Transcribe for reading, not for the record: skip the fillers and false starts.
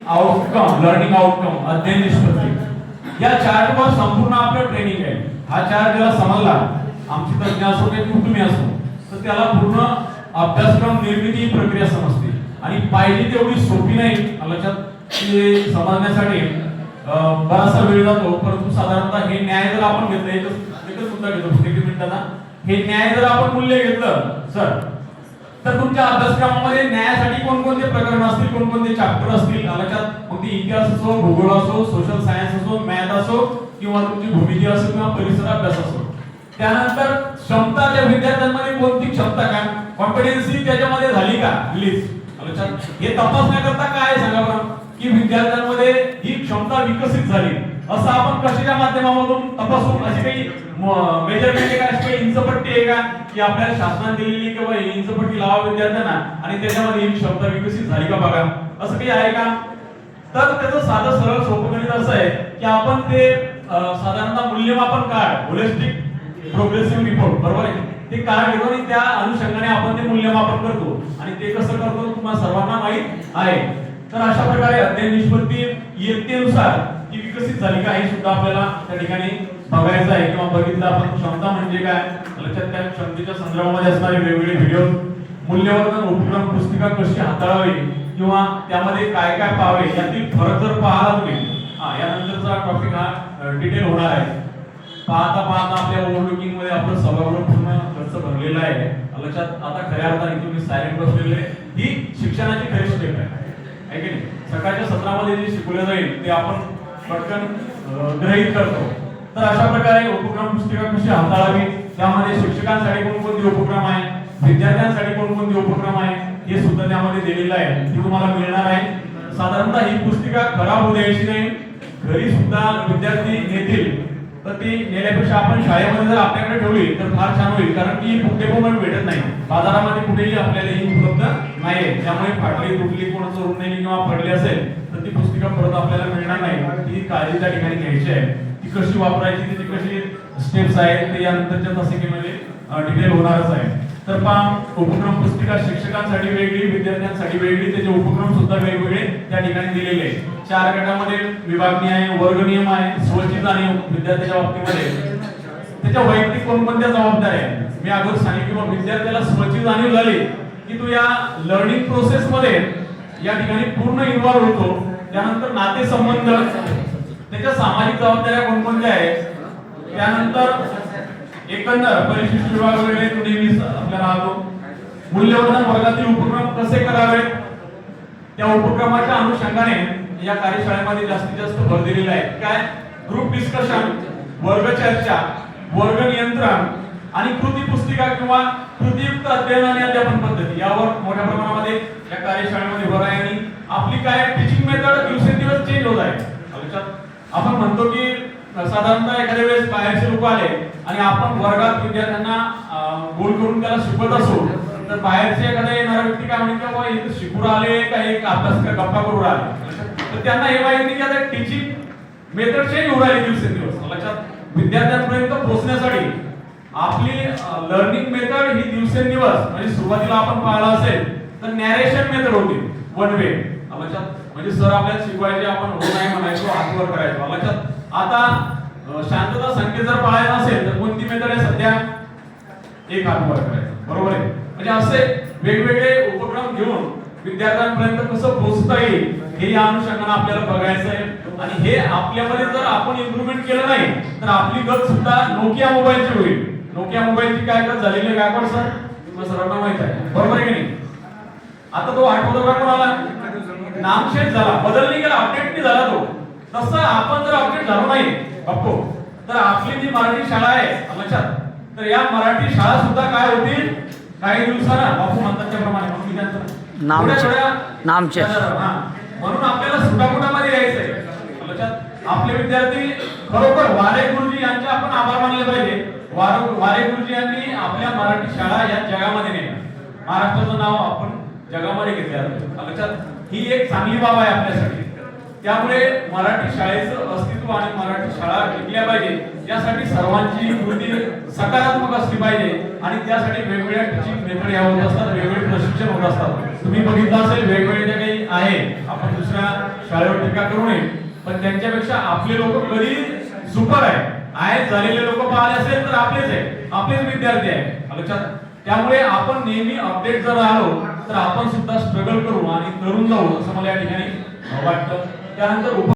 Outcome, learning outcome, अध्ययन निष्पत्ती या चार्टवर संपूर्ण आपलं ट्रेनिंग आहे. हा चार्ट ज्याला समजला, आमची तज्ञ असो किंवा कुटुंबी असो, तर त्याला पूर्ण अभ्यासक्रम निर्मिती प्रक्रिया समजते आणि पाहिजे तेवढी सोपी नाही. लक्षात की समजण्यासाठी बराचसा वेळ जातो, परंतु साधारणतः हे न्याय जर आपण घेतलं, एकच मुद्दा घेतो फक्त 1 मिनिटाचा, हे न्याय जर आपण मूल्य घेतलं सर, तर तुमच्या अभ्यासक्रमामध्ये न्यायासाठी कोणकोणते प्रकरण असतील, कोणकोणते चॅप्टर असतील लक्षात, मग ती इतिहास असो, भूगोल असो, सोशल सायन्स असो, मॅथ असो किंवा तुमची भूमिती असो किंवा परिसर अभ्यास असो. त्यानंतर क्षमता, त्या विद्यार्थ्यांमध्ये कोणती क्षमता, काय कॉम्पिटन्सी त्याच्यामध्ये झाली का रिलीज लक्षात, हे तपासण्याकरता काय सांगा बरं की विद्यार्थ्यांमध्ये ही क्षमता विकसित झाली असं आपण कशाच्या माध्यमामधून तपासू. अशी काही मेजरमेंट आहे का, अशी काही इंचपट्टी आहे का की आपल्याला शासनाने दिलेली किंवा इंचपट्टी लावा विद्यार्थ्यांना आणि त्याच्यामध्ये ही क्षमता विकसित झाली का बघा, असं काही आहे का? तर त्याचं साधं सरळ सोपं गणित असं आहे की आपण ते साधारणतः मूल्यमापन कार्ड, होलिस्टिक प्रोग्रेसिव्ह रिपोर्ट, बरोबर आहे, ते कार्ड घेतो आणि त्या अनुषंगाने आपण ते मूल्यमापन करतो आणि ते कसं करतो तुम्हाला सर्वांना माहित आहे. तर अशा प्रकारे अध्ययन निष्पत्ती इयत्तेनुसार ती विकसित झाली का हे सुद्धा आपल्याला त्या ठिकाणी बघायचं आहे किंवा बघितलं आपण. क्षमता म्हणजे काय लक्षात, त्या क्षमतेच्या संदर्भामध्ये असणारे वेगवेगळे व्हिडिओ, मूल्यवर्धन उपक्रम पुस्तिका कशी हाताळावी किंवा त्यामध्ये काय काय पाहावे यातील फरक जर पाहिला तुम्ही, यानंतरचा टॉपिक हा डिटेल होणार आहे. पाहता पाहता आपल्या ओव्हरलुकिंग मध्ये आपलं सभागृह पूर्ण खर्च भरलेला आहे लक्षात. आता खऱ्या अर्थाने तुम्ही सायलेंट बसलेले, ही शिक्षणाची खरी स्टेप आहे की नाही. सकाळच्या सत्रामध्ये जे शिकवले जाईल ते आपण पटकन ग्रहित करतो. तर अशा प्रकारे उपक्रम पुस्तिका कशी हाताळावी, त्यामध्ये शिक्षकांसाठी कोणकोणते उपक्रम आहे, विद्यार्थ्यांसाठी कोणकोणते उपक्रम आहे हे सुद्धा त्यामध्ये दिलेलं आहे, ती तुम्हाला मिळणार आहे. साधारणतः ही पुस्तिका खराब होऊ द्यायची नाही, घरी सुद्धा विद्यार्थी नेतील तर ती नेल्यापेक्षा आपण शाळेमध्ये जर आपल्याकडे ठेवली तर फार छान होईल, कारण की कुठे पण भेटत नाही, बाजारामध्ये कुठेही आपल्याला ही उपलब्ध नाहीये. त्यामुळे फाटली तुटली, कोण चोरून नेली किंवा पडली असेल तर ती पुस्तिका परत आपल्याला मिळणार नाही. ती काळजी त्या ठिकाणी घ्यायची आहे, ती कशी वापरायची, त्याची कशी स्टेप्स आहेत ते यानंतरच्या तासिकेमध्ये डिटेल होणारच आहे. तर पहा, उपक्रम पुस्तिका शिक्षकांसाठी वेगळी, विद्यार्थ्यांसाठी वेगळी, त्याचे उपक्रम सुद्धा वेगवेगळे त्या ठिकाणी दिलेले आहे. 4 गटामध्ये विभागणी आहे, वर्ग नियम आहे, स्वच्छता आणि विद्यार्थ्याच्या बाबतीमध्ये त्याच्या वैयक्तिक कोणकोणत्या जबाबदाऱ्या आहेत. मी अगोदर सांगितलं की विद्यार्थ्याला स्वच्छता जाणीव झाली की तो या लर्निंग प्रोसेस मध्ये या ठिकाणी पूर्ण इन्व्हॉल्व होतो. त्यानंतर नातेसंबंध, त्याच्या सामाजिक जबाबदाऱ्या कोणकोणत्या आहेत, त्यानंतर एकंदर परिशिष्ट विभाग वगैरे तो नेहमीच आपल्याला राहतो. मूल्यवर्धन वर्गातील उपक्रम कसे करावेत, त्या उपक्रमाच्या अनुषंगाने या कार्यशाळेमध्ये जास्तीत जास्त भर दिलेला आहे. काय ग्रुप डिस्कशन, वर्ग चर्चा, वर्ग नियंत्रण आणि कृती पुस्तिका किंवा कृतीयुक्त अध्ययन आणि अध्यापन पद्धती यावर मोठ्या प्रमाणामध्ये या कार्यशाळेमध्ये भर आहे. आणि आपली काय टीचिंग मेथड दिवसेंदिवस चेंज होत आहे. आपण म्हणतो की साधारणतः एखाद्या वेळेस बाहेरचे लोक आले आणि आपण वर्गात विद्यार्थ्यांना गोल करून त्याला शिकवत असो तर बाहेरचे एखादा येणारा व्यक्ती काय म्हणतो की बाबा इथे शिकून आले का एक अभ्यास गप्पा करून आले, तर त्यांना हे माहिती की आता टीचिंग मेथड चेंज होऊ राहिली दिवसेंदिवस. लक्षात, विद्यार्थ्यांपर्यंत पोहोचण्यासाठी आपली लर्निंग मेथड ही दिवसेंदिवस, म्हणजे सुरुवातीला आपण पाहिलं असेल तर नॅरेशन मेथड होती, वन वे लक्षात, म्हणजे सर आपल्याला शिकवायचे, आपण हो नाही म्हणायचो, हातवर करायचो लक्षात. आता शांतता संकेत जर पाळायचा असेल तर कोणती मेथड आहे सध्या, एक हातवर करायचं, बरोबर आहे. म्हणजे असे वेगवेगळे उपक्रम घेऊन विद्यार्थ्यांपर्यंत कसं पोहोचता येईल हे या अनुषंगाने आपल्याला बघायचं आहे. आणि हे आपल्यामध्ये जर आपण इम्प्रूव्हमेंट केलं नाही तर आपली गत सुद्धा नोकिया मोबाईलची होईल. नोकिया मोबाईलची काय गत झालेली आहे गायकवाड सर, तुम्हाला सर्वांना माहित आहे, बरोबर आहे की नाही. आता तो आठवतो का कोणाला, नामशेष झाला, बदल नाही केला, अपडेट नाही झाला तो. तसं आपण जर अपडेट झालो नाही बाप्पो तर आपली जी मराठी शाळा आहे लक्षात, तर या मराठी शाळा सुद्धा काय होतील काही दिवसांना, बापू म्हणतात त्याप्रमाणे म्हणून नामशेष. म्हणून आपल्याला सुटामुटामध्ये यायचंय लक्षात. आपले विद्यार्थी खरोखर वारे गुरुजी यांचे आपण आभार मानले पाहिजे. वारे गुरुजी यांनी आपल्या मराठी शाळा या जगामध्ये नेल्या, महाराष्ट्राचं नाव आपण जगामध्ये घेतलं लक्षात. ही एक चांगली बाब आहे आपल्यासाठी. त्यामुळे मराठी शाळेचं अस्तित्व आणि मराठी शाळा टिकल्या पाहिजे यासाठी सर्वांची कृती सकारात्मक असली पाहिजे आणि त्यासाठी वेगवेगळ्या टीचिंग मेथड या होत असतात, वेगवेगळे प्रशिक्षण होत असतात. तुम्ही बघितलं असेल वेगवेगळे जे काही आहे, आपण दुसऱ्या शाळेवर टीका करू नये, पण त्यांच्यापेक्षा आपले लोक कधी सुपर आहे झालेले लोक पाहिले असेल तर आपलेच विद्यार्थी आहे लक्षात. त्यामुळे आपण नेहमी अपडेट जर राहिलो तर आपण सुद्धा स्ट्रगल करू आणि करून जाऊ असं मला या ठिकाणी वाटतं. त्यानंतर